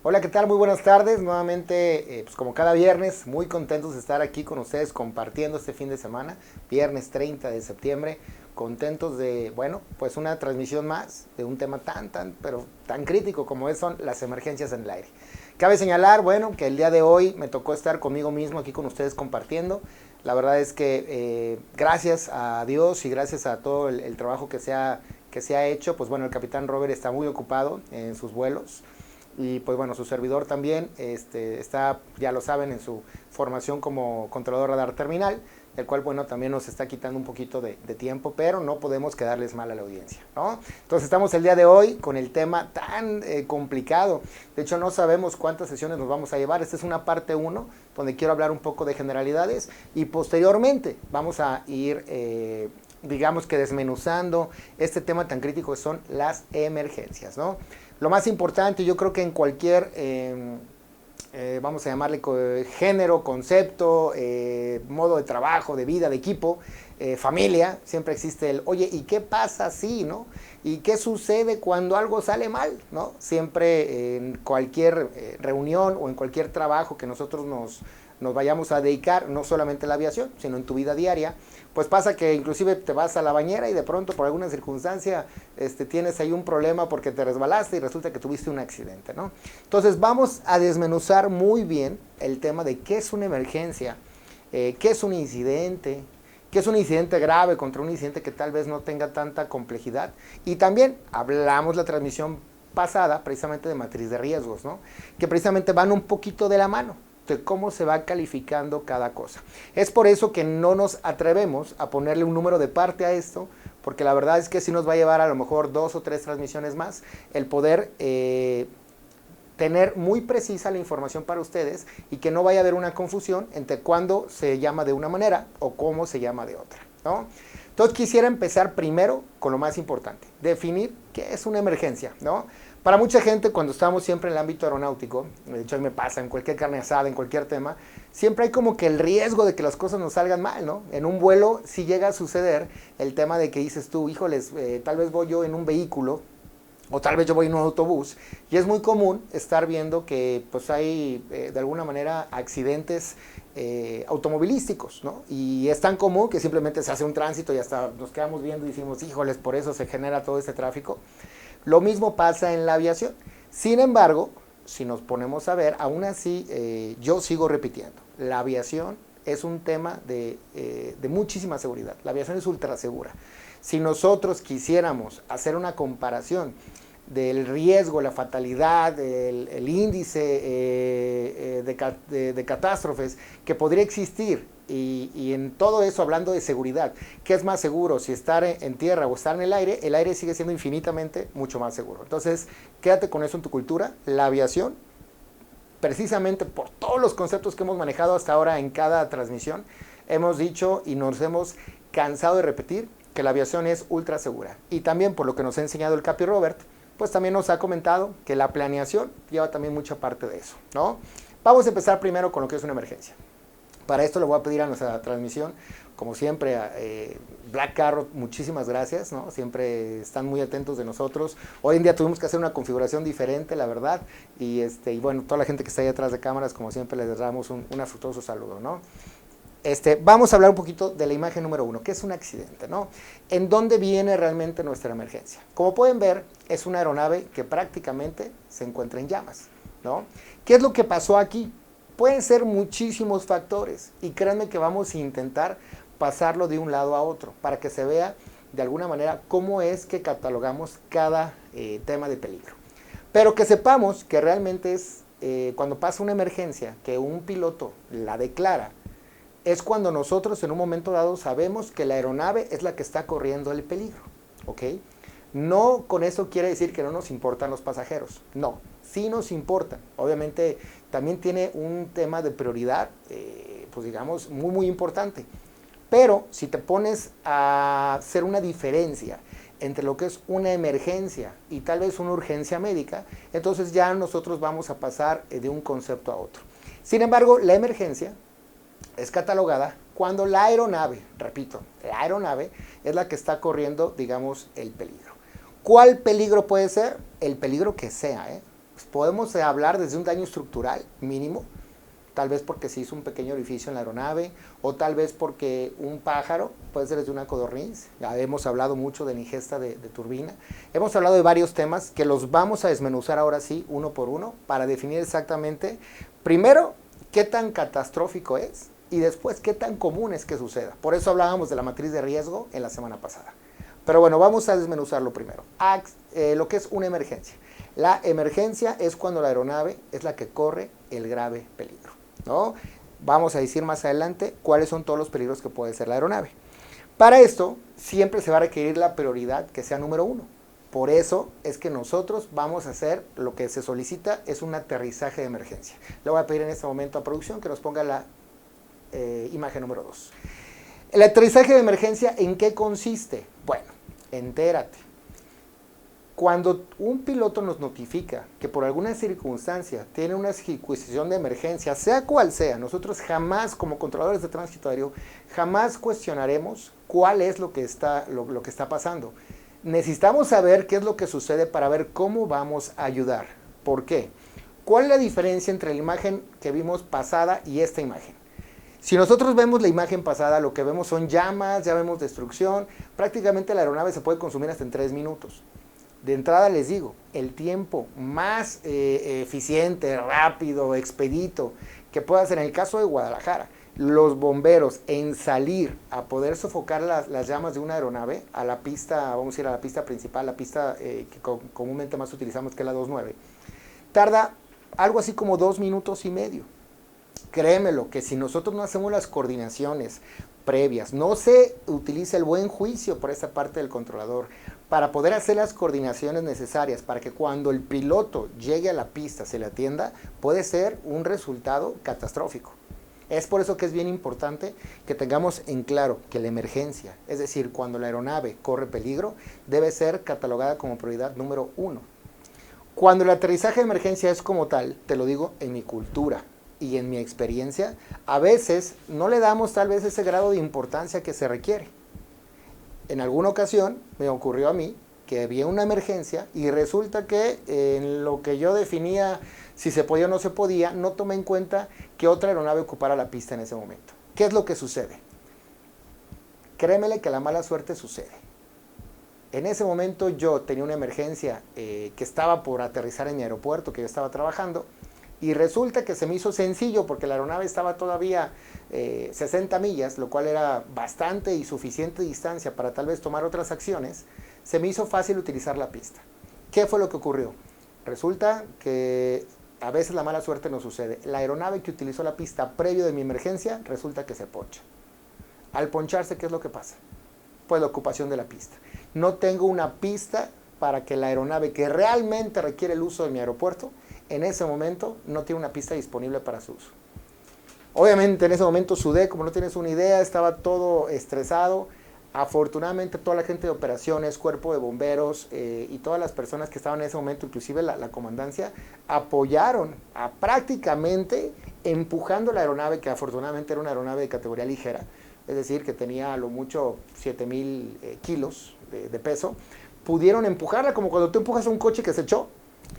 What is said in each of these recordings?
Hola, ¿qué tal? Muy buenas tardes. Nuevamente, pues como cada viernes, muy contentos de estar aquí con ustedes compartiendo este fin de semana, viernes 30 de septiembre. Contentos de, bueno, pues una transmisión más de un tema pero tan crítico como son las emergencias en el aire. Cabe señalar, bueno, que el día de hoy me tocó estar conmigo mismo aquí con ustedes compartiendo. La verdad es que gracias a Dios y gracias a todo el trabajo que se ha hecho, pues bueno, el capitán Robert está muy ocupado en sus vuelos. Y pues bueno, su servidor también está, ya lo saben, en su formación como controlador radar terminal, el cual bueno, también nos está quitando un poquito de tiempo, pero no podemos quedarles mal a la audiencia, ¿no? Entonces estamos el día de hoy con el tema tan complicado. De hecho, no sabemos cuántas sesiones nos vamos a llevar. Esta es una parte 1, donde quiero hablar un poco de generalidades y posteriormente vamos a ir digamos que desmenuzando este tema tan crítico que son las emergencias, ¿no? Lo más importante, yo creo que en cualquier, vamos a llamarle género, concepto, modo de trabajo, de vida, de equipo, familia, siempre existe el, oye, ¿y qué pasa si, no? ¿Y qué sucede cuando algo sale mal, no? Siempre en cualquier reunión o en cualquier trabajo que nosotros nos vayamos a dedicar, no solamente a la aviación, sino en tu vida diaria, pues pasa que inclusive te vas a la bañera y de pronto por alguna circunstancia tienes ahí un problema porque te resbalaste y resulta que tuviste un accidente, ¿no? Entonces vamos a desmenuzar muy bien el tema de qué es una emergencia, qué es un incidente, qué es un incidente grave contra un incidente que tal vez no tenga tanta complejidad. Y también hablamos la transmisión pasada precisamente de matriz de riesgos, ¿no? Que precisamente van un poquito de la mano de cómo se va calificando cada cosa. Es por eso que no nos atrevemos a ponerle un número de parte a esto, porque la verdad es que sí nos va a llevar a lo mejor 2 o 3 transmisiones más el poder tener muy precisa la información para ustedes y que no vaya a haber una confusión entre cuándo se llama de una manera o cómo se llama de otra, ¿no? Entonces quisiera empezar primero con lo más importante, definir qué es una emergencia, ¿no? Para mucha gente, cuando estamos siempre en el ámbito aeronáutico, de hecho a mí me pasa en cualquier carne asada, en cualquier tema, siempre hay como que el riesgo de que las cosas nos salgan mal, ¿no? En un vuelo sí llega a suceder el tema de que dices tú, híjoles, tal vez voy yo en un vehículo, o tal vez yo voy en un autobús, y es muy común estar viendo que pues hay de alguna manera accidentes automovilísticos, ¿no? Y es tan común que simplemente se hace un tránsito y hasta nos quedamos viendo y decimos, híjoles, por eso se genera todo este tráfico. Lo mismo pasa en la aviación. Sin embargo, si nos ponemos a ver, aún así yo sigo repitiendo, la aviación es un tema de muchísima seguridad. La aviación es ultra segura. Si nosotros quisiéramos hacer una comparación del riesgo, la fatalidad, el índice de catástrofes que podría existir y en todo eso hablando de seguridad, ¿qué es más seguro? Si estar en tierra o estar en el aire sigue siendo infinitamente mucho más seguro. Entonces, quédate con eso en tu cultura. La aviación, precisamente por todos los conceptos que hemos manejado hasta ahora en cada transmisión, hemos dicho y nos hemos cansado de repetir que la aviación es ultra segura. Y también por lo que nos ha enseñado el Capi Robert, pues también nos ha comentado que la planeación lleva también mucha parte de eso, ¿no? Vamos a empezar primero con lo que es una emergencia. Para esto le voy a pedir a nuestra transmisión, como siempre, a Black Carrot, muchísimas gracias, ¿no? Siempre están muy atentos de nosotros. Hoy en día tuvimos que hacer una configuración diferente, la verdad, y bueno, toda la gente que está ahí atrás de cámaras, como siempre, les damos un afectuoso saludo, ¿no? Vamos a hablar un poquito de la imagen número 1, que es un accidente, ¿no? ¿En dónde viene realmente nuestra emergencia? Como pueden ver, es una aeronave que prácticamente se encuentra en llamas, ¿no? ¿Qué es lo que pasó aquí? Pueden ser muchísimos factores y créanme que vamos a intentar pasarlo de un lado a otro para que se vea de alguna manera cómo es que catalogamos cada tema de peligro. Pero que sepamos que realmente es cuando pasa una emergencia, que un piloto la declara, es cuando nosotros en un momento dado sabemos que la aeronave es la que está corriendo el peligro, ¿ok? No con eso quiere decir que no nos importan los pasajeros, no, sí nos importan. Obviamente también tiene un tema de prioridad, pues digamos, muy muy importante. Pero si te pones a hacer una diferencia entre lo que es una emergencia y tal vez una urgencia médica, entonces ya nosotros vamos a pasar de un concepto a otro. Sin embargo, la emergencia es catalogada cuando la aeronave, repito, la aeronave es la que está corriendo, digamos, el peligro. ¿Cuál peligro puede ser? El peligro que sea, Podemos hablar desde un daño estructural mínimo, tal vez porque se hizo un pequeño orificio en la aeronave, o tal vez porque un pájaro, puede ser desde una codorniz. Ya hemos hablado mucho de la ingesta de turbina. Hemos hablado de varios temas que los vamos a desmenuzar ahora sí, uno por uno, para definir exactamente, primero, qué tan catastrófico es, y después, qué tan común es que suceda. Por eso hablábamos de la matriz de riesgo en la semana pasada. Pero bueno, vamos a desmenuzarlo primero. Lo que es una emergencia. La emergencia es cuando la aeronave es la que corre el grave peligro, ¿no? Vamos a decir más adelante cuáles son todos los peligros que puede ser la aeronave. Para esto, siempre se va a requerir la prioridad que sea número uno. Por eso es que nosotros vamos a hacer lo que se solicita, es un aterrizaje de emergencia. Le voy a pedir en este momento a producción que nos ponga la imagen número 2. El aterrizaje de emergencia, ¿en qué consiste? Bueno, entérate. Cuando un piloto nos notifica que por alguna circunstancia tiene una situación de emergencia, sea cual sea, nosotros jamás, como controladores de tránsito aéreo, jamás cuestionaremos cuál es lo que está pasando. Necesitamos saber qué es lo que sucede para ver cómo vamos a ayudar. ¿Por qué? ¿Cuál es la diferencia entre la imagen que vimos pasada y esta imagen? Si nosotros vemos la imagen pasada, lo que vemos son llamas, ya vemos destrucción. Prácticamente la aeronave se puede consumir hasta en 3 minutos. De entrada les digo, el tiempo más eficiente, rápido, expedito que pueda ser en el caso de Guadalajara, los bomberos en salir a poder sofocar las llamas de una aeronave a la pista, vamos a ir a la pista principal, la pista que comúnmente más utilizamos, que es la 29, tarda algo así como 2 minutos y medio. Créemelo, que si nosotros no hacemos las coordinaciones previas, no se utiliza el buen juicio por esta parte del controlador para poder hacer las coordinaciones necesarias para que cuando el piloto llegue a la pista se le atienda, puede ser un resultado catastrófico. Es por eso que es bien importante que tengamos en claro que la emergencia, es decir, cuando la aeronave corre peligro, debe ser catalogada como prioridad número 1. Cuando el aterrizaje de emergencia es como tal, te lo digo en mi cultura y en mi experiencia, a veces no le damos tal vez ese grado de importancia que se requiere. En alguna ocasión me ocurrió a mí que había una emergencia y resulta que en lo que yo definía si se podía o no se podía, no tomé en cuenta que otra aeronave ocupara la pista en ese momento. ¿Qué es lo que sucede? Créemele que la mala suerte sucede. En ese momento yo tenía una emergencia que estaba por aterrizar en mi aeropuerto, que yo estaba trabajando, y resulta que se me hizo sencillo porque la aeronave estaba todavía 60 millas, lo cual era bastante y suficiente distancia para tal vez tomar otras acciones. Se me hizo fácil utilizar la pista. ¿Qué fue lo que ocurrió? Resulta que a veces la mala suerte nos sucede. La aeronave que utilizó la pista previo de mi emergencia resulta que se poncha. Al poncharse, ¿qué es lo que pasa? Pues la ocupación de la pista. No tengo una pista para que la aeronave que realmente requiere el uso de mi aeropuerto, en ese momento no tiene una pista disponible para su uso. Obviamente en ese momento sudé, como no tienes una idea, estaba todo estresado. Afortunadamente toda la gente de operaciones, cuerpo de bomberos y todas las personas que estaban en ese momento, inclusive la comandancia, apoyaron a prácticamente empujando la aeronave, que afortunadamente era una aeronave de categoría ligera, es decir, que tenía a lo mucho 7,000 kilos de peso. Pudieron empujarla como cuando tú empujas a un coche que se echó.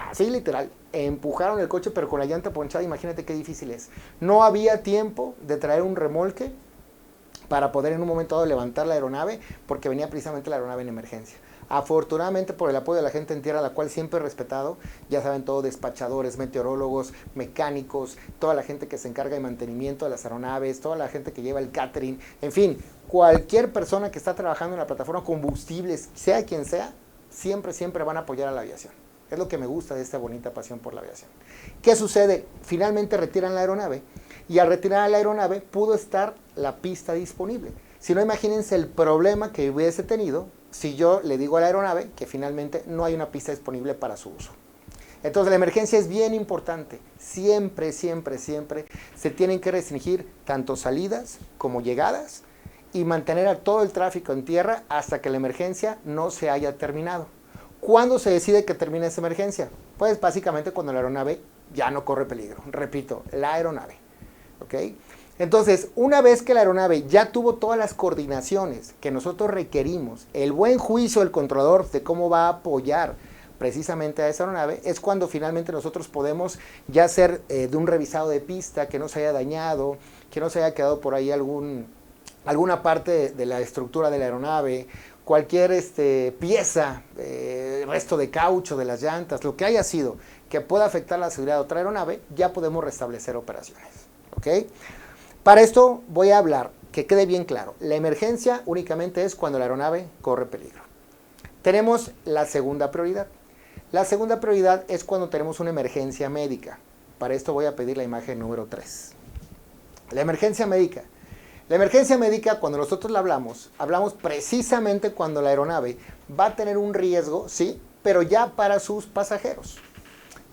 Así literal, empujaron el coche pero con la llanta ponchada. Imagínate qué difícil es. No había tiempo de traer un remolque para poder en un momento dado levantar la aeronave, porque venía precisamente la aeronave en emergencia. Afortunadamente por el apoyo de la gente en tierra, la cual siempre he respetado, ya saben todo, despachadores, meteorólogos, mecánicos, toda la gente que se encarga de mantenimiento de las aeronaves, toda la gente que lleva el catering, en fin, cualquier persona que está trabajando en la plataforma, combustibles, sea quien sea, siempre van a apoyar a la aviación. Es lo que me gusta de esta bonita pasión por la aviación. ¿Qué sucede? Finalmente retiran la aeronave y al retirar la aeronave pudo estar la pista disponible. Si no, imagínense el problema que hubiese tenido si yo le digo a la aeronave que finalmente no hay una pista disponible para su uso. Entonces la emergencia es bien importante. Siempre se tienen que restringir tanto salidas como llegadas y mantener a todo el tráfico en tierra hasta que la emergencia no se haya terminado. ¿Cuándo se decide que termina esa emergencia? Pues básicamente cuando la aeronave ya no corre peligro. Repito, la aeronave. ¿Ok? Entonces, una vez que la aeronave ya tuvo todas las coordinaciones que nosotros requerimos, el buen juicio del controlador de cómo va a apoyar precisamente a esa aeronave, es cuando finalmente nosotros podemos ya hacer de un revisado de pista, que no se haya dañado, que no se haya quedado por ahí alguna parte de la estructura de la aeronave, cualquier pieza, resto de caucho de las llantas, lo que haya sido que pueda afectar la seguridad de otra aeronave, ya podemos restablecer operaciones. ¿Ok? Para esto voy a hablar, que quede bien claro, la emergencia únicamente es cuando la aeronave corre peligro. Tenemos la segunda prioridad. La segunda prioridad es cuando tenemos una emergencia médica. Para esto voy a pedir la imagen número 3. La emergencia médica. La emergencia médica, cuando nosotros la hablamos precisamente cuando la aeronave va a tener un riesgo, sí, pero ya para sus pasajeros.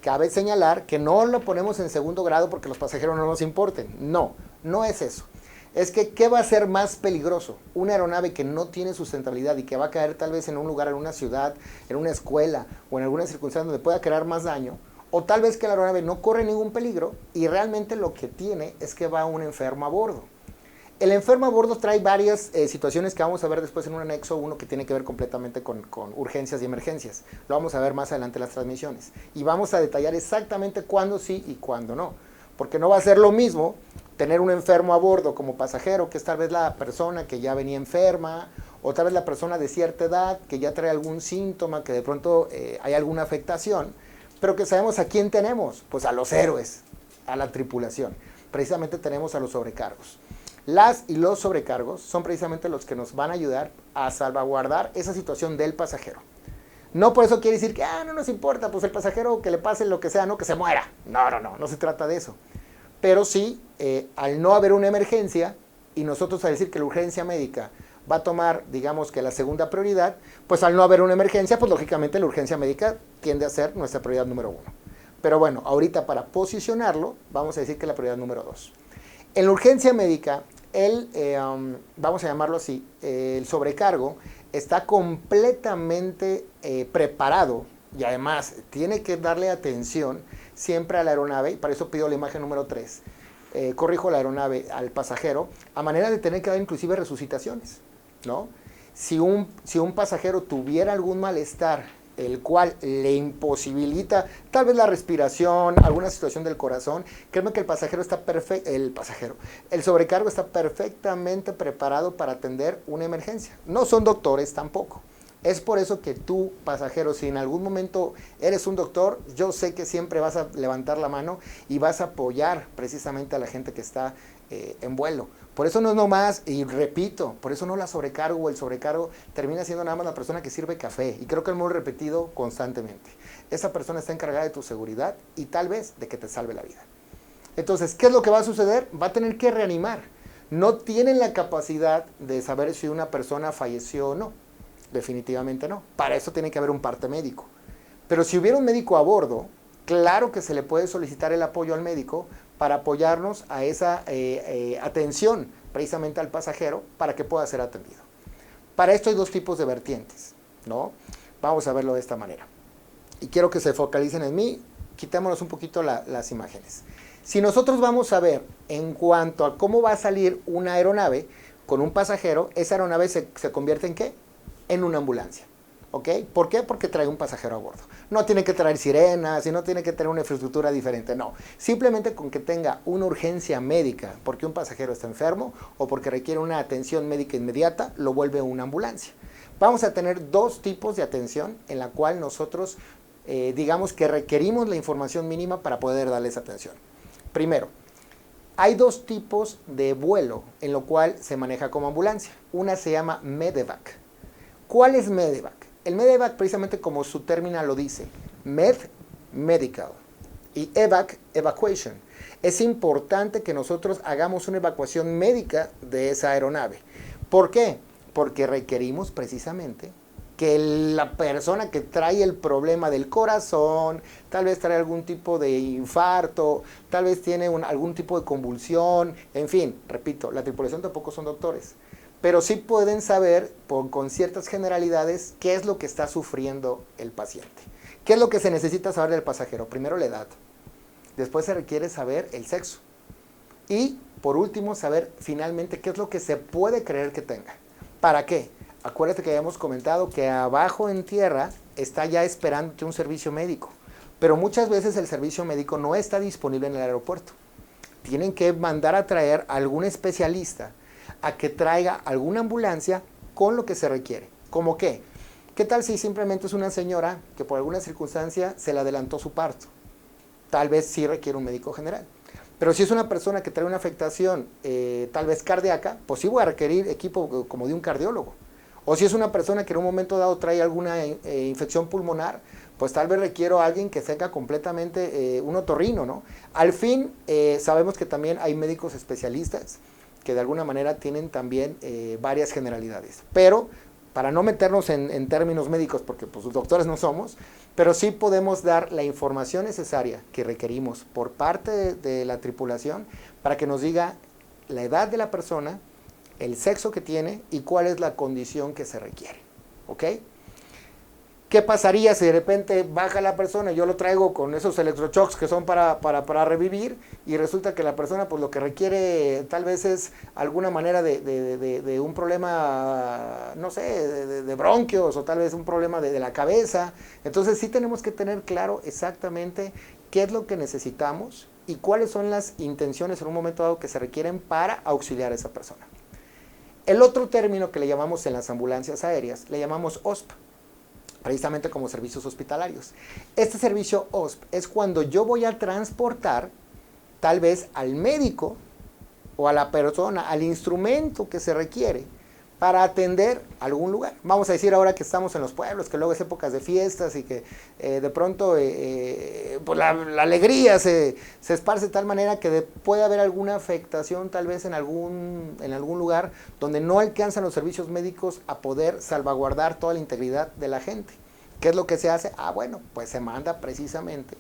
Cabe señalar que no lo ponemos en segundo grado porque los pasajeros no nos importen. No, no es eso. Es que, ¿qué va a ser más peligroso? Una aeronave que no tiene sustentabilidad y que va a caer tal vez en un lugar, en una ciudad, en una escuela o en alguna circunstancia donde pueda crear más daño. O tal vez que la aeronave no corre ningún peligro y realmente lo que tiene es que va un enfermo a bordo. El enfermo a bordo trae varias situaciones que vamos a ver después en un anexo, uno que tiene que ver completamente con urgencias y emergencias. Lo vamos a ver más adelante en las transmisiones. Y vamos a detallar exactamente cuándo sí y cuándo no. Porque no va a ser lo mismo tener un enfermo a bordo como pasajero, que es tal vez la persona que ya venía enferma, o tal vez la persona de cierta edad que ya trae algún síntoma, que de pronto hay alguna afectación, pero que sabemos a quién tenemos, pues a los héroes, a la tripulación. Precisamente tenemos a los sobrecargos. Las y los sobrecargos son precisamente los que nos van a ayudar a salvaguardar esa situación del pasajero. No por eso quiere decir que no nos importa, pues el pasajero que le pase lo que sea, no que se muera. No se trata de eso. Pero sí, al no haber una emergencia y nosotros a decir que la urgencia médica va a tomar, digamos que la segunda prioridad, pues al no haber una emergencia, pues lógicamente la urgencia médica tiende a ser nuestra prioridad número 1. Pero bueno, ahorita para posicionarlo, vamos a decir que la prioridad número 2. En la urgencia médica, vamos a llamarlo así, el sobrecargo está completamente preparado y además tiene que darle atención siempre a la aeronave, y para eso pido la imagen número 3. Corrijo la aeronave al pasajero, a manera de tener que dar inclusive resucitaciones, ¿no? Si un pasajero tuviera algún malestar, el cual le imposibilita tal vez la respiración, alguna situación del corazón, créeme que el sobrecargo está perfectamente preparado para atender una emergencia. No son doctores tampoco. Es por eso que tú, pasajero, si en algún momento eres un doctor, yo sé que siempre vas a levantar la mano y vas a apoyar precisamente a la gente que está en vuelo. Por eso no es nomás, y repito, por eso no la sobrecargo o el sobrecargo termina siendo nada más la persona que sirve café. Y creo que lo hemos repetido constantemente. Esa persona está encargada de tu seguridad y tal vez de que te salve la vida. Entonces, ¿qué es lo que va a suceder? Va a tener que reanimar. No tienen la capacidad de saber si una persona falleció o no. Definitivamente no. Para eso tiene que haber un parte médico. Pero si hubiera un médico a bordo, claro que se le puede solicitar el apoyo al médico para apoyarnos a esa atención precisamente al pasajero para que pueda ser atendido. Para esto hay dos tipos de vertientes, ¿no? Vamos a verlo de esta manera. Y quiero que se focalicen en mí, quitémonos un poquito las imágenes. Si nosotros vamos a ver en cuanto a cómo va a salir una aeronave con un pasajero, esa aeronave se convierte ¿en qué? En una ambulancia. ¿Ok? ¿Por qué? Porque trae un pasajero a bordo. No tiene que traer sirenas y no tiene que tener una infraestructura diferente, no. Simplemente con que tenga una urgencia médica porque un pasajero está enfermo o porque requiere una atención médica inmediata, lo vuelve una ambulancia. Vamos a tener dos tipos de atención en la cual nosotros, digamos que requerimos la información mínima para poder darles atención. Primero, hay dos tipos de vuelo en lo cual se maneja como ambulancia. Una se llama Medevac. ¿Cuál es Medevac? El Medevac, precisamente como su término lo dice, Med, Medical, y Evac, Evacuation. Es importante que nosotros hagamos una evacuación médica de esa aeronave. ¿Por qué? Porque requerimos precisamente que la persona que trae el problema del corazón, tal vez trae algún tipo de infarto, tal vez tiene algún tipo de convulsión, en fin, repito, la tripulación tampoco son doctores. Pero sí pueden saber con ciertas generalidades qué es lo que está sufriendo el paciente. ¿Qué es lo que se necesita saber del pasajero? Primero la edad. Después se requiere saber el sexo. Y por último saber finalmente qué es lo que se puede creer que tenga. ¿Para qué? acuérdate que habíamos comentado que abajo en tierra está ya esperándote un servicio médico, pero muchas veces el servicio médico no está disponible en el aeropuerto. Tienen que mandar a traer a algún especialista a que traiga alguna ambulancia con lo que se requiere. ¿Cómo qué? ¿Qué tal si simplemente es una señora que por alguna circunstancia se le adelantó su parto? Tal vez sí requiere un médico general. Pero si es una persona que trae una afectación tal vez cardíaca, pues sí voy a requerir equipo como de un cardiólogo. O si es una persona que en un momento dado trae alguna infección pulmonar, pues tal vez requiero a alguien que tenga completamente un otorrino, ¿no? Al fin, sabemos que también hay médicos especialistas que de alguna manera tienen también varias generalidades. Pero, para no meternos en términos médicos, porque pues los doctores no somos, pero sí podemos dar la información necesaria que requerimos por parte de la tripulación para que nos diga la edad de la persona, el sexo que tiene y cuál es la condición que se requiere. ¿Ok? ¿Qué pasaría si de repente baja la persona y yo lo traigo con esos electroshocks que son para revivir y resulta que la persona pues lo que requiere tal vez es alguna manera de un problema, no sé, de bronquios o tal vez un problema de la cabeza? Entonces sí tenemos que tener claro exactamente qué es lo que necesitamos y cuáles son las intenciones en un momento dado que se requieren para auxiliar a esa persona. El otro término que le llamamos en las ambulancias aéreas, le llamamos OSP, precisamente como servicios hospitalarios. Este servicio OSP es cuando yo voy a transportar tal vez al médico o a la persona, al instrumento que se requiere para atender algún lugar. Vamos a decir ahora que estamos en los pueblos, que luego es épocas de fiestas y que de pronto pues la alegría se esparce de tal manera que puede haber alguna afectación tal vez en algún lugar donde no alcanzan los servicios médicos a poder salvaguardar toda la integridad de la gente. ¿Qué es lo que se hace? Bueno, pues se manda precisamente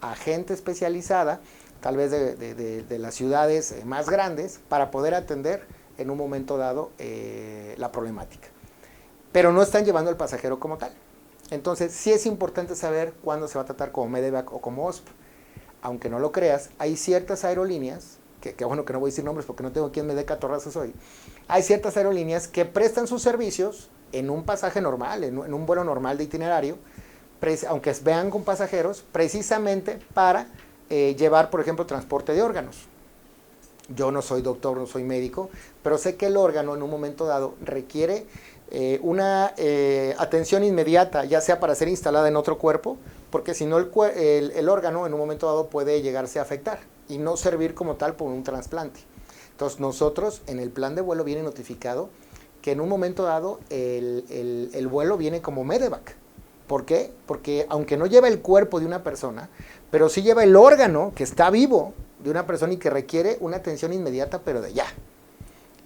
a gente especializada, tal vez de las ciudades más grandes, para poder atender en un momento dado la problemática. Pero no están llevando al pasajero como tal. Entonces, sí es importante saber cuándo se va a tratar como Medevac o como OSP. Aunque no lo creas, hay ciertas aerolíneas, que bueno que no voy a decir nombres porque no tengo quien me dé catorrazos hoy, hay ciertas aerolíneas que prestan sus servicios en un pasaje normal, en un vuelo normal de itinerario, aunque vean con pasajeros, precisamente para llevar, por ejemplo, transporte de órganos. Yo no soy doctor, no soy médico, pero sé que el órgano en un momento dado requiere una atención inmediata, ya sea para ser instalada en otro cuerpo, porque si no el órgano en un momento dado puede llegarse a afectar y no servir como tal por un trasplante. Entonces nosotros en el plan de vuelo viene notificado que en un momento dado el vuelo viene como Medevac. ¿Por qué? Porque aunque no lleva el cuerpo de una persona, pero sí lleva el órgano que está vivo de una persona y que requiere una atención inmediata, pero de ya.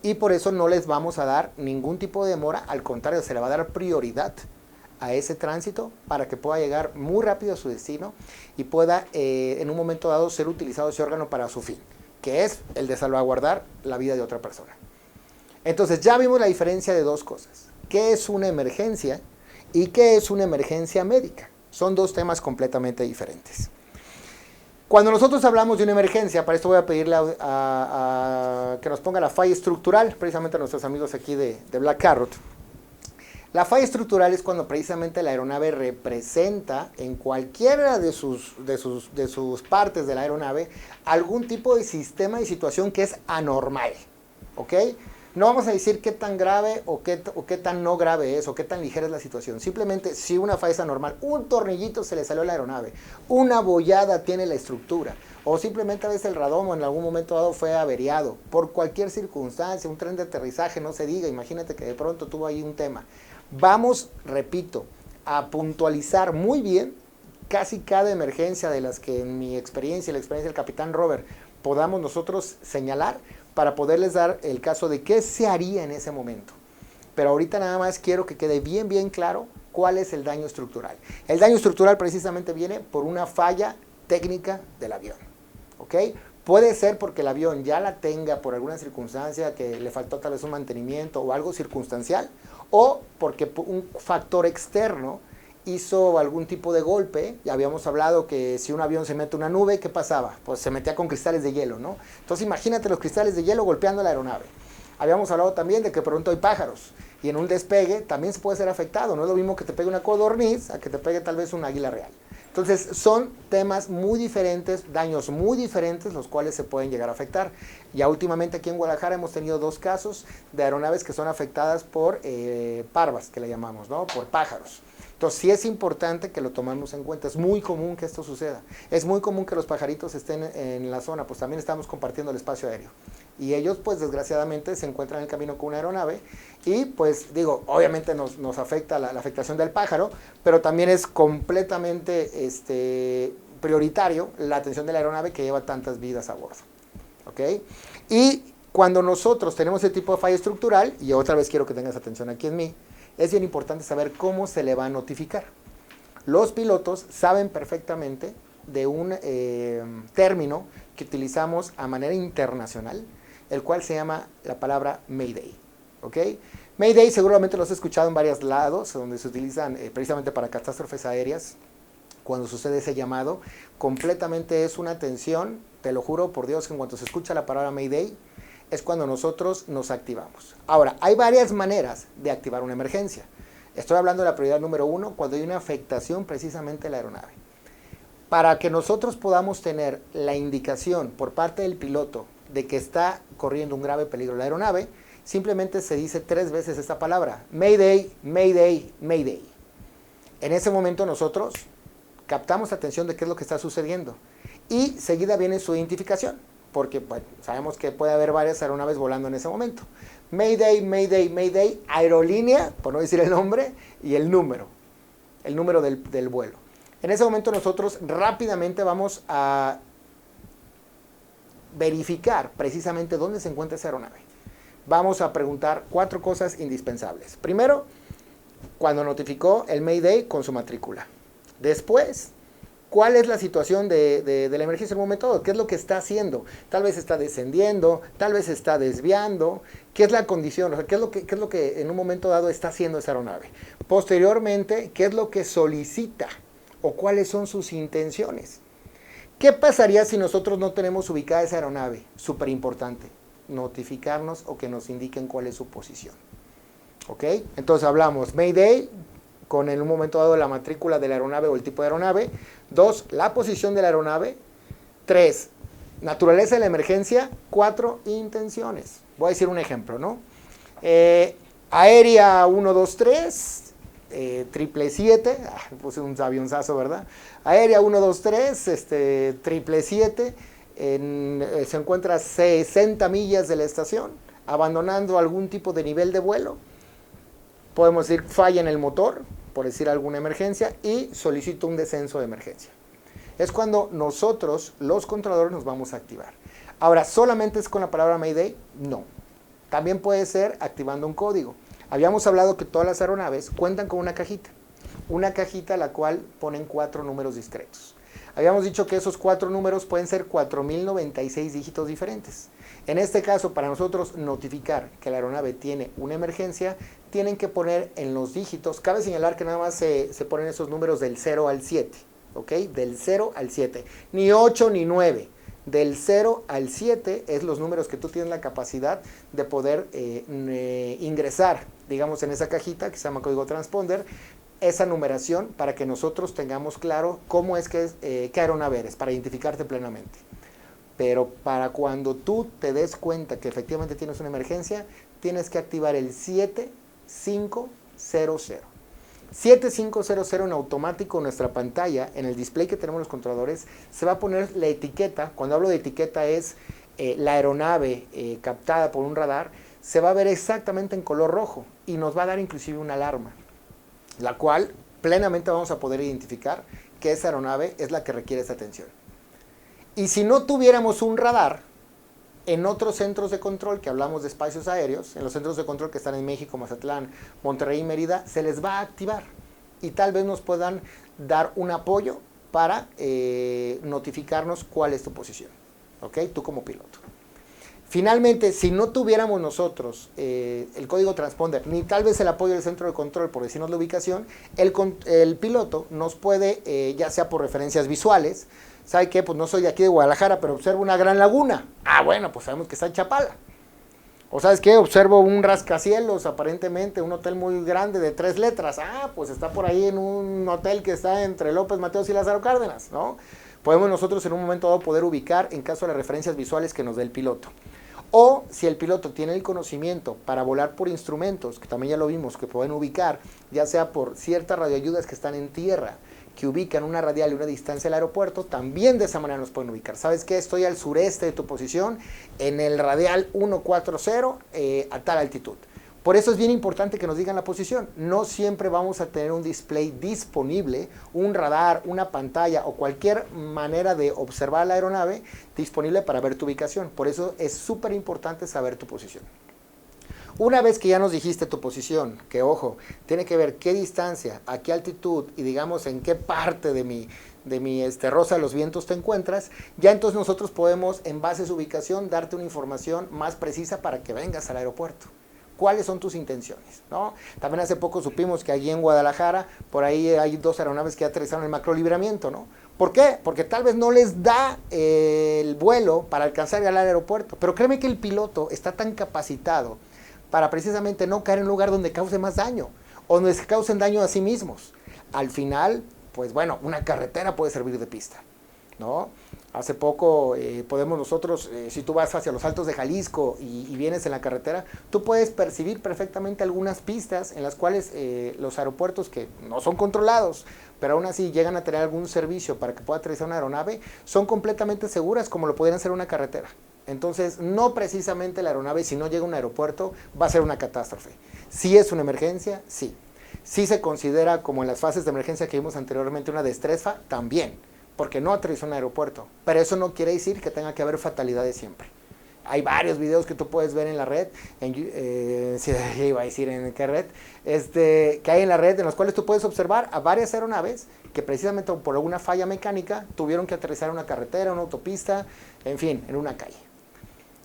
Y por eso no les vamos a dar ningún tipo de demora, al contrario, se le va a dar prioridad a ese tránsito para que pueda llegar muy rápido a su destino y pueda en un momento dado ser utilizado ese órgano para su fin, que es el de salvaguardar la vida de otra persona. Entonces ya vimos la diferencia de dos cosas. ¿Qué es una emergencia y qué es una emergencia médica? Son dos temas completamente diferentes. Cuando nosotros hablamos de una emergencia, para esto voy a pedirle a que nos ponga la falla estructural, precisamente a nuestros amigos aquí de Black Carrot. La falla estructural es cuando precisamente la aeronave representa en cualquiera de sus partes de la aeronave algún tipo de sistema y situación que es anormal, ¿ok? No vamos a decir qué tan grave o qué tan no grave es o qué tan ligera es la situación. Simplemente si una falla es anormal, un tornillito se le salió a la aeronave, una bollada tiene la estructura, o simplemente a veces el radón en algún momento dado fue averiado, por cualquier circunstancia, un tren de aterrizaje, no se diga, imagínate que de pronto tuvo ahí un tema. Vamos, repito, a puntualizar muy bien casi cada emergencia de las que en mi experiencia y la experiencia del capitán Robert podamos nosotros señalar para poderles dar el caso de qué se haría en ese momento. Pero ahorita nada más quiero que quede bien claro cuál es el daño estructural. El daño estructural precisamente viene por una falla técnica del avión, ¿ok? Puede ser porque el avión ya la tenga por alguna circunstancia que le faltó tal vez un mantenimiento o algo circunstancial, o porque un factor externo hizo algún tipo de golpe. Ya habíamos hablado que si un avión se mete una nube, ¿qué pasaba? Pues se metía con cristales de hielo, ¿no? Entonces imagínate los cristales de hielo golpeando la aeronave. Habíamos hablado también de que pronto hay pájaros Y en un despegue también se puede ser afectado. No es lo mismo que te pegue una codorniz a que te pegue tal vez un águila real. Entonces son temas muy diferentes, daños muy diferentes los cuales se pueden llegar a afectar. Ya últimamente aquí en Guadalajara hemos tenido 2 casos de aeronaves que son afectadas por parvas, que le llamamos, ¿no? Por pájaros. Entonces sí es importante que lo tomemos en cuenta. Es muy común que esto suceda. Es muy común que los pajaritos estén en la zona, pues también estamos compartiendo el espacio aéreo. Y ellos pues desgraciadamente se encuentran en el camino con una aeronave y pues digo, obviamente nos afecta la afectación del pájaro, pero también es completamente prioritario la atención de la aeronave que lleva tantas vidas a bordo. ¿Ok? Y cuando nosotros tenemos ese tipo de falla estructural, y otra vez quiero que tengas atención aquí en mí, es bien importante saber cómo se le va a notificar. Los pilotos saben perfectamente de un término que utilizamos a manera internacional, el cual se llama la palabra Mayday. ¿Ok? Mayday seguramente lo has escuchado en varios lados, donde se utilizan precisamente para catástrofes aéreas, cuando sucede ese llamado. Completamente es una atención, te lo juro por Dios, que en cuanto se escucha la palabra Mayday, es cuando nosotros nos activamos. Ahora, hay varias maneras de activar una emergencia. Estoy hablando de la prioridad número 1, cuando hay una afectación precisamente de la aeronave. Para que nosotros podamos tener la indicación por parte del piloto de que está corriendo un grave peligro la aeronave, simplemente se dice 3 veces esta palabra: Mayday, Mayday, Mayday. En ese momento nosotros captamos atención de qué es lo que está sucediendo y seguida viene su identificación, porque bueno, sabemos que puede haber varias aeronaves volando en ese momento. Mayday, Mayday, Mayday, aerolínea, por no decir el nombre, y el número del vuelo. En ese momento nosotros rápidamente vamos a verificar precisamente dónde se encuentra esa aeronave. Vamos a preguntar 4 cosas indispensables. Primero, cuando notificó el Mayday con su matrícula. Después, ¿cuál es la situación de la emergencia en un momento dado? ¿Qué es lo que está haciendo? Tal vez está descendiendo, tal vez está desviando. ¿Qué es la condición? O sea, ¿qué es lo que en un momento dado está haciendo esa aeronave? Posteriormente, ¿qué es lo que solicita? ¿O cuáles son sus intenciones? ¿Qué pasaría si nosotros no tenemos ubicada esa aeronave? Súper importante, notificarnos o que nos indiquen cuál es su posición. ¿Ok? Entonces hablamos Mayday, con en un momento dado la matrícula de la aeronave o el tipo de aeronave. 2, la posición de la aeronave. 3, naturaleza de la emergencia. 4, intenciones. Voy a decir un ejemplo, ¿no? Aérea 123, 777, puse un avionzazo, ¿verdad? Aérea 123, 777, se encuentra a 60 millas de la estación, abandonando algún tipo de nivel de vuelo. Podemos decir falla en el motor, por decir alguna emergencia, y solicito un descenso de emergencia. Es cuando nosotros, los controladores, nos vamos a activar. Ahora, ¿solamente es con la palabra Mayday? No. También puede ser activando un código. Habíamos hablado que todas las aeronaves cuentan con una cajita a la cual ponen 4 números discretos. Habíamos dicho que esos 4 números pueden ser 4096 dígitos diferentes. En este caso, para nosotros notificar que la aeronave tiene una emergencia, tienen que poner en los dígitos, cabe señalar que nada más se ponen esos números del 0 al 7, ¿ok? Del 0 al 7, ni 8 ni 9. Del 0 al 7 es los números que tú tienes la capacidad de poder ingresar, digamos, en esa cajita que se llama código transponder, esa numeración para que nosotros tengamos claro cómo es qué aeronave eres, para identificarte plenamente. Pero para cuando tú te des cuenta que efectivamente tienes una emergencia, tienes que activar el 7500. 7500 en automático en nuestra pantalla, en el display que tenemos los controladores, se va a poner la etiqueta. Cuando hablo de etiqueta es la aeronave captada por un radar, se va a ver exactamente en color rojo y nos va a dar inclusive una alarma, la cual plenamente vamos a poder identificar que esa aeronave es la que requiere esa atención. Y si no tuviéramos un radar, en otros centros de control, que hablamos de espacios aéreos, en los centros de control que están en México, Mazatlán, Monterrey y Mérida, se les va a activar y tal vez nos puedan dar un apoyo para notificarnos cuál es tu posición, ¿ok? Tú como piloto. Finalmente, si no tuviéramos nosotros el código transponder, ni tal vez el apoyo del centro de control por decirnos la ubicación, el piloto nos puede, ya sea por referencias visuales, ¿sabe qué? Pues no soy de aquí de Guadalajara, pero observo una gran laguna. Ah, bueno, pues sabemos que está en Chapala. O sabes qué, observo un rascacielos, aparentemente, un hotel muy grande de 3 letras. Ah, pues está por ahí en un hotel que está entre López Mateos y Lázaro Cárdenas, ¿no? Podemos nosotros en un momento dado poder ubicar en caso de las referencias visuales que nos dé el piloto. O si el piloto tiene el conocimiento para volar por instrumentos, que también ya lo vimos, que pueden ubicar, ya sea por ciertas radioayudas que están en tierra, que ubican una radial y una distancia del aeropuerto, también de esa manera nos pueden ubicar. ¿Sabes qué? Estoy al sureste de tu posición, en el radial 140, a tal altitud. Por eso es bien importante que nos digan la posición. No siempre vamos a tener un display disponible, un radar, una pantalla o cualquier manera de observar la aeronave disponible para ver tu ubicación. Por eso es súper importante saber tu posición. Una vez que ya nos dijiste tu posición, que ojo, tiene que ver qué distancia, a qué altitud y digamos en qué parte de mi rosa de los vientos te encuentras, ya entonces nosotros podemos en base a su ubicación darte una información más precisa para que vengas al aeropuerto. ¿Cuáles son tus intenciones? ¿No? También hace poco supimos que allí en Guadalajara, por ahí hay 2 aeronaves que aterrizaron en macrolibramiento, ¿no? ¿Por qué? Porque tal vez no les da el vuelo para alcanzar al aeropuerto, pero créeme que el piloto está tan capacitado para precisamente no caer en un lugar donde cause más daño, o donde se causen daño a sí mismos. Al final, pues bueno, una carretera puede servir de pista, ¿no? Hace poco podemos nosotros, si tú vas hacia los Altos de Jalisco y vienes en la carretera, tú puedes percibir perfectamente algunas pistas en las cuales los aeropuertos que no son controlados, pero aún así llegan a tener algún servicio para que pueda aterrizar una aeronave, son completamente seguras como lo podrían ser una carretera. Entonces, no precisamente la aeronave, si no llega a un aeropuerto, va a ser una catástrofe. Si es una emergencia, sí. Si se considera, como en las fases de emergencia que vimos anteriormente, una destrefa, también, porque no aterrizó en un aeropuerto. Pero eso no quiere decir que tenga que haber fatalidades siempre. Hay varios videos que tú puedes ver en la red, sí, iba a decir en qué red, que hay en la red, en los cuales tú puedes observar a varias aeronaves que precisamente por alguna falla mecánica tuvieron que aterrizar en una carretera, una autopista, en fin, en una calle.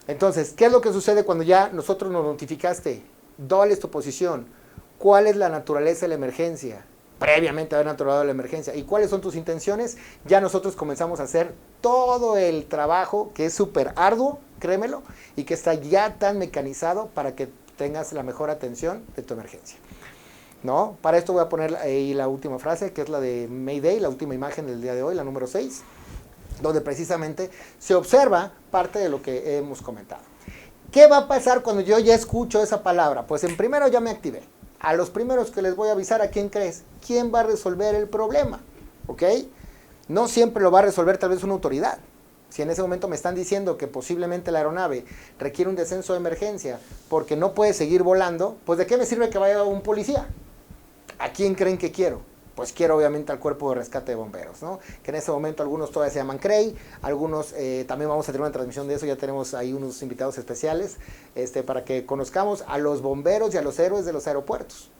Entonces, ¿qué es lo que sucede cuando ya nosotros nos notificaste? ¿Cuál es tu posición? ¿Cuál es la naturaleza de la emergencia? Previamente haber naturalizado la emergencia. ¿Y cuáles son tus intenciones? Ya nosotros comenzamos a hacer todo el trabajo que es súper arduo, créemelo, y que está ya tan mecanizado para que tengas la mejor atención de tu emergencia, ¿no? Para esto voy a poner ahí la última frase, que es la de Mayday, la última imagen del día de hoy, la número 6. Donde precisamente se observa parte de lo que hemos comentado. ¿Qué va a pasar cuando yo ya escucho esa palabra? Pues en primero ya me activé. A los primeros que les voy a avisar, ¿a quién crees? ¿Quién va a resolver el problema? ¿Ok? No siempre lo va a resolver tal vez una autoridad. Si en ese momento me están diciendo que posiblemente la aeronave requiere un descenso de emergencia porque no puede seguir volando, pues ¿de qué me sirve que vaya un policía? ¿A quién creen que quiero? Pues quiero obviamente al cuerpo de rescate de bomberos, ¿no? Que en ese momento algunos todavía se llaman CREI, algunos también vamos a tener una transmisión de eso, ya tenemos ahí unos invitados especiales para que conozcamos a los bomberos y a los héroes de los aeropuertos.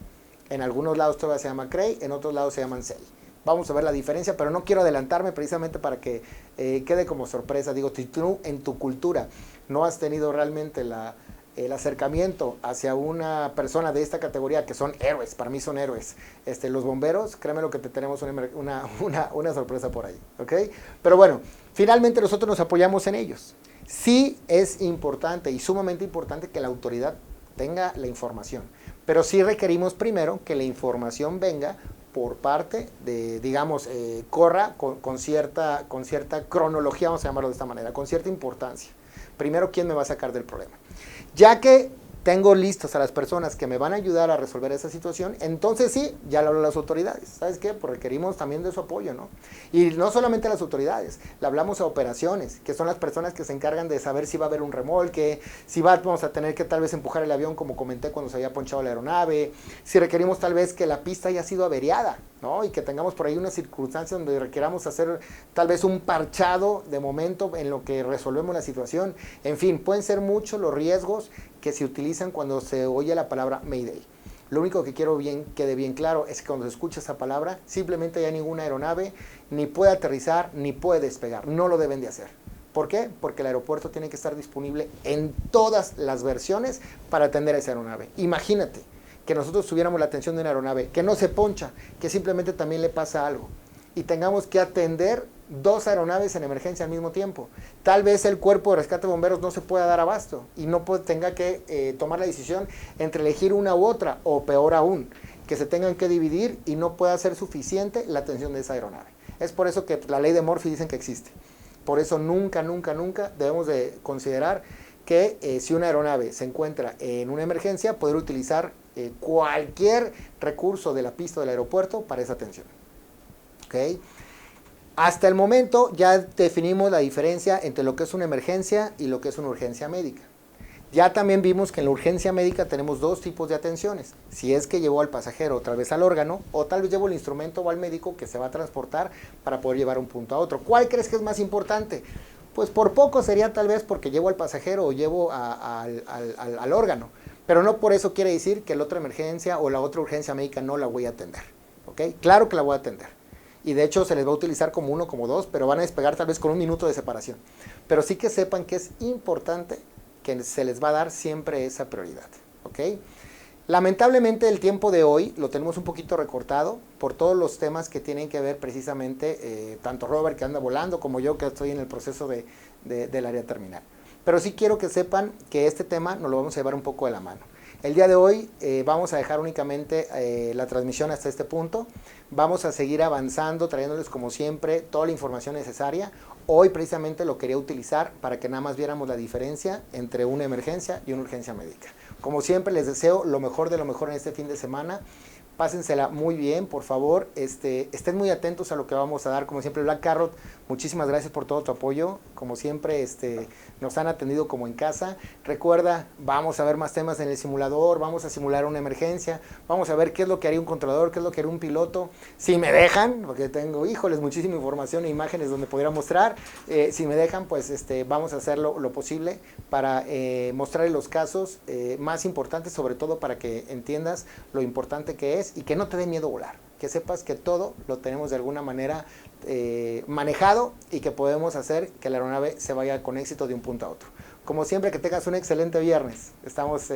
En algunos lados todavía se llama CREI, en otros lados se llaman CEI. Vamos a ver la diferencia, pero no quiero adelantarme precisamente para que quede como sorpresa. Digo, si tú en tu cultura no has tenido realmente el acercamiento hacia una persona de esta categoría, que son héroes, para mí son héroes, los bomberos, créeme lo que te tenemos una sorpresa por ahí, ¿ok? Pero bueno, finalmente nosotros nos apoyamos en ellos. Sí es importante y sumamente importante que la autoridad tenga la información, pero sí requerimos primero que la información venga por parte de, digamos, corra con cierta cronología, vamos a llamarlo de esta manera, con cierta importancia. Primero, ¿quién me va a sacar del problema? Ya que tengo listos a las personas que me van a ayudar a resolver esa situación, entonces sí, ya le hablo a las autoridades. ¿Sabes qué? Pues requerimos también de su apoyo, ¿no? Y no solamente a las autoridades, le hablamos a operaciones, que son las personas que se encargan de saber si va a haber un remolque, si vamos a tener que tal vez empujar el avión, como comenté cuando se había ponchado la aeronave, si requerimos tal vez que la pista haya sido averiada, ¿no? Y que tengamos por ahí una circunstancia donde requeramos hacer tal vez un parchado de momento en lo que resolvemos la situación. En fin, pueden ser muchos los riesgos que se utilizan cuando se oye la palabra Mayday. Lo único que quiero quede bien claro es que cuando se escucha esa palabra, simplemente ya ninguna aeronave ni puede aterrizar ni puede despegar. No lo deben de hacer. ¿Por qué? Porque el aeropuerto tiene que estar disponible en todas las versiones para atender a esa aeronave. Imagínate que nosotros tuviéramos la atención de una aeronave que no se poncha, que simplemente también le pasa algo y tengamos que atender 2 aeronaves en emergencia al mismo tiempo. Tal vez el cuerpo de rescate de bomberos no se pueda dar abasto y no tenga que tomar la decisión entre elegir una u otra, o peor aún, que se tengan que dividir y no pueda ser suficiente la atención de esa aeronave. Es por eso que la ley de Murphy dicen que existe. Por eso nunca debemos de considerar que si una aeronave se encuentra en una emergencia, poder utilizar cualquier recurso de la pista del aeropuerto para esa atención. ¿Okay? Hasta el momento ya definimos la diferencia entre lo que es una emergencia y lo que es una urgencia médica. Ya también vimos que en la urgencia médica tenemos 2 tipos de atenciones. Si es que llevó al pasajero otra vez al órgano, o tal vez llevo el instrumento o al médico que se va a transportar para poder llevar un punto a otro. ¿Cuál crees que es más importante? Pues por poco sería tal vez porque llevo al pasajero o llevo al órgano. Pero no por eso quiere decir que la otra emergencia o la otra urgencia médica no la voy a atender. ¿Okay? Claro que la voy a atender. Y de hecho se les va a utilizar como 1, como 2, pero van a despegar tal vez con 1 minuto de separación. Pero sí que sepan que es importante que se les va a dar siempre esa prioridad. ¿Okay? Lamentablemente el tiempo de hoy lo tenemos un poquito recortado por todos los temas que tienen que ver precisamente, tanto Robert que anda volando como yo que estoy en el proceso del área terminal. Pero sí quiero que sepan que este tema nos lo vamos a llevar un poco de la mano. El día de hoy vamos a dejar únicamente la transmisión hasta este punto. Vamos a seguir avanzando, trayéndoles como siempre toda la información necesaria. Hoy precisamente lo quería utilizar para que nada más viéramos la diferencia entre una emergencia y una urgencia médica. Como siempre les deseo lo mejor de lo mejor en este fin de semana. Pásensela muy bien, por favor, estén muy atentos a lo que vamos a dar. Como siempre, Black Carrot, muchísimas gracias por todo tu apoyo. Como siempre, nos han atendido como en casa. Recuerda, vamos a ver más temas en el simulador, vamos a simular una emergencia, vamos a ver qué es lo que haría un controlador, qué es lo que haría un piloto. Si me dejan, porque tengo, híjoles, muchísima información e imágenes donde pudiera mostrar. Si me dejan, pues vamos a hacer lo posible para mostrarles los casos más importantes, sobre todo para que entiendas lo importante que es y que no te dé miedo volar, que sepas que todo lo tenemos de alguna manera manejado y que podemos hacer que la aeronave se vaya con éxito de un punto a otro. Como siempre, que tengas un excelente viernes. Estamos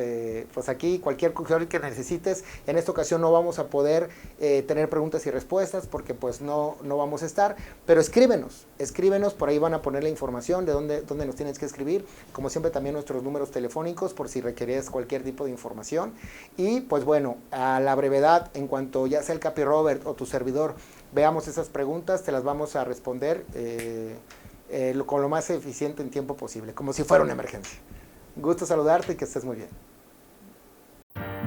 pues aquí, cualquier cosa que necesites. En esta ocasión no vamos a poder tener preguntas y respuestas porque pues no vamos a estar, pero escríbenos, por ahí van a poner la información de dónde nos tienes que escribir. Como siempre, también nuestros números telefónicos por si requieres cualquier tipo de información. Y pues bueno, a la brevedad, en cuanto ya sea el Capi Robert o tu servidor, veamos esas preguntas, te las vamos a responder con lo más eficiente en tiempo posible, como si fuera una emergencia. Gusto saludarte y que estés muy bien.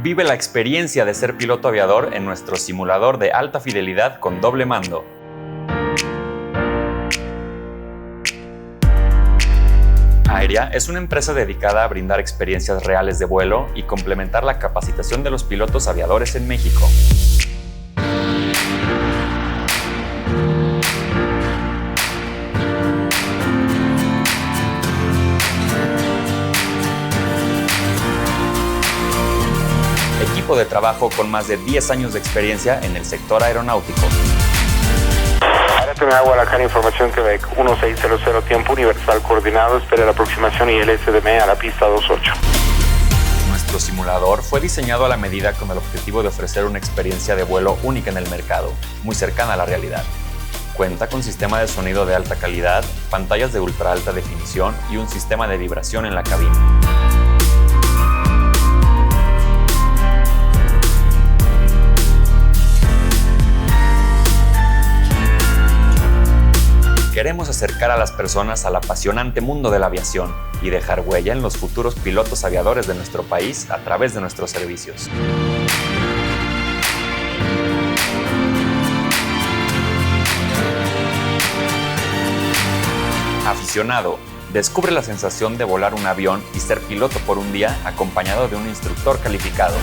Vive la experiencia de ser piloto aviador en nuestro simulador de alta fidelidad con doble mando. Aérea es una empresa dedicada a brindar experiencias reales de vuelo y complementar la capacitación de los pilotos aviadores en México. Equipo de trabajo con más de 10 años de experiencia en el sector aeronáutico. Área terminal Guadalajara, información Quebec 1600, tiempo universal coordinado, espera la aproximación y el SDM a la pista 28. Nuestro simulador fue diseñado a la medida con el objetivo de ofrecer una experiencia de vuelo única en el mercado, muy cercana a la realidad. Cuenta con sistema de sonido de alta calidad, pantallas de ultra alta definición y un sistema de vibración en la cabina. Queremos acercar a las personas al apasionante mundo de la aviación y dejar huella en los futuros pilotos aviadores de nuestro país a través de nuestros servicios. Aficionado, descubre la sensación de volar un avión y ser piloto por un día acompañado de un instructor calificado.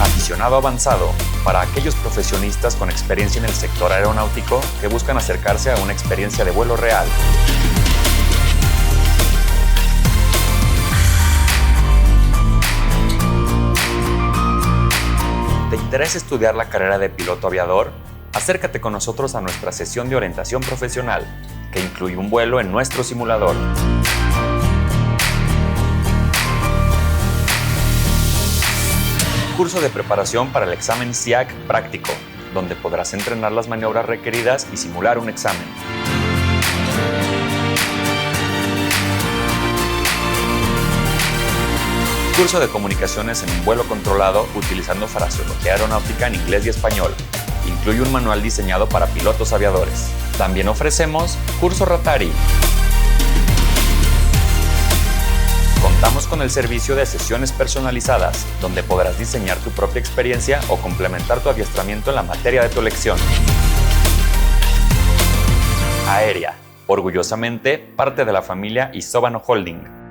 Aficionado avanzado, para aquellos profesionistas con experiencia en el sector aeronáutico que buscan acercarse a una experiencia de vuelo real. ¿Te interesa estudiar la carrera de piloto aviador? Acércate con nosotros a nuestra sesión de orientación profesional, que incluye un vuelo en nuestro simulador. Curso de preparación para el examen SIAC práctico, donde podrás entrenar las maniobras requeridas y simular un examen. Curso de comunicaciones en un vuelo controlado utilizando fraseología aeronáutica en inglés y español. Incluye un manual diseñado para pilotos aviadores. También ofrecemos curso Ratari. Contamos con el servicio de sesiones personalizadas, donde podrás diseñar tu propia experiencia o complementar tu adiestramiento en la materia de tu elección. Aérea, orgullosamente parte de la familia Isobano Holding.